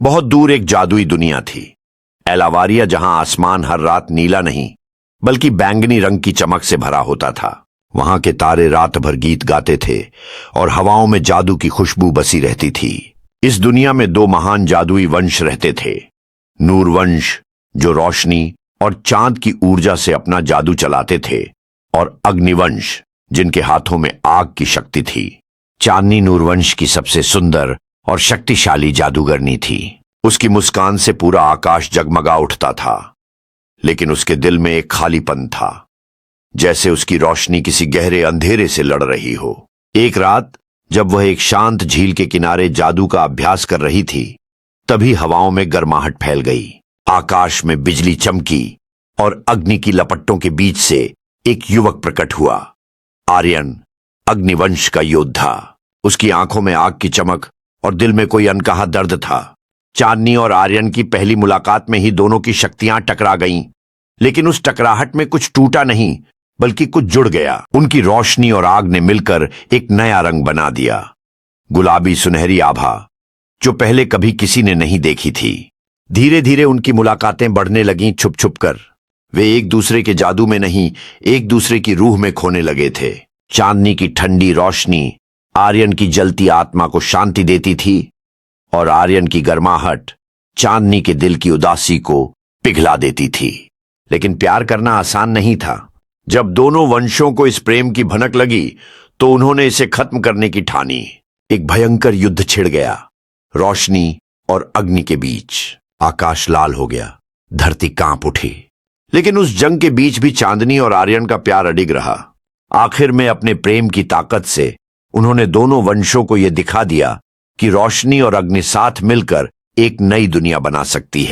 बहुत दूर एक जादुई दुनिया थी, एलावारिया, जहां आसमान हर रात नीला नहीं बल्कि बैंगनी रंग की चमक से भरा होता था। वहां के तारे रात भर गीत गाते थे और हवाओं में जादू की खुशबू बसी रहती थी। इस दुनिया में दो महान जादुई वंश रहते थे, नूर वंश जो रोशनी और चांद की ऊर्जा से अपना जादू चलाते थे, और अग्निवंश जिनके हाथों में आग की शक्ति थी। चांदनी नूरवंश की सबसे सुंदर और शक्तिशाली जादूगरनी थी। उसकी मुस्कान से पूरा आकाश जगमगा उठता था, लेकिन उसके दिल में एक खालीपन था, जैसे उसकी रोशनी किसी गहरे अंधेरे से लड़ रही हो। एक रात जब वह एक शांत झील के किनारे जादू का अभ्यास कर रही थी, तभी हवाओं में गर्माहट फैल गई। आकाश में बिजली चमकी और अग्नि की लपटों के बीच से एक युवक प्रकट हुआ, आर्यन, अग्निवंश का योद्धा। उसकी आंखों में आग की चमक और दिल में कोई अनकहा दर्द था। चांदनी और आर्यन की पहली मुलाकात में ही दोनों की शक्तियां टकरा गईं, लेकिन उस टकराहट में कुछ टूटा नहीं बल्कि कुछ जुड़ गया। उनकी रोशनी और आग ने मिलकर एक नया रंग बना दिया, गुलाबी सुनहरी आभा जो पहले कभी किसी ने नहीं देखी थी। धीरे धीरे उनकी मुलाकातें बढ़ने लगीं, छुप छुप कर। वे एक दूसरे के जादू में नहीं, एक दूसरे की रूह में खोने लगे थे। चांदनी की ठंडी रोशनी आर्यन की जलती आत्मा को शांति देती थी, और आर्यन की गर्माहट चांदनी के दिल की उदासी को पिघला देती थी। लेकिन प्यार करना आसान नहीं था। जब दोनों वंशों को इस प्रेम की भनक लगी तो उन्होंने इसे खत्म करने की ठानी। एक भयंकर युद्ध छिड़ गया, रोशनी और अग्नि के बीच। आकाश लाल हो गया, धरती कांप उठी, लेकिन उस जंग के बीच भी चांदनी और आर्यन का प्यार अडिग रहा। आखिर में अपने प्रेम की ताकत से उन्होंने दोनों वंशों को यह दिखा दिया कि रोशनी और अग्नि साथ मिलकर एक नई दुनिया बना सकती है।